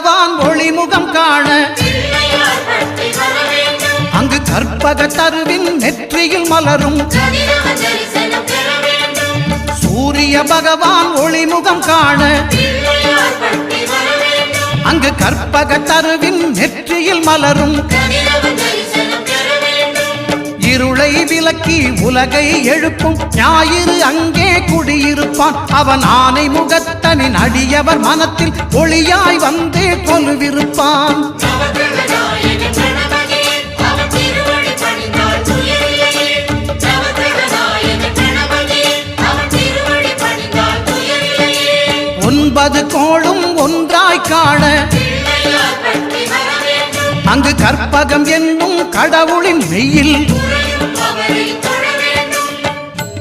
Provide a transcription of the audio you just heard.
பகவான் ஒளிமுகம் காண அங்கு கற்பக தருவின் நெற்றியில் மலரும் சூரிய பகவான் ஒளிமுகம் காண அங்கு கற்பக தருவின் நெற்றியில் மலரும் இருளை விலக்கி உலகை எழுப்பும் ஞாயிறு அங்கே குடியிருப்பான் அவன் ஆனை முகத்தனின் அடியவர் மனத்தில் ஒளியாய் வந்தே கொலுவிருப்பான் ஒன்பது கோளும் ஒன்றாய் காண அங்கு கற்பகம் என்னும் கடவுளின் மெய்யில்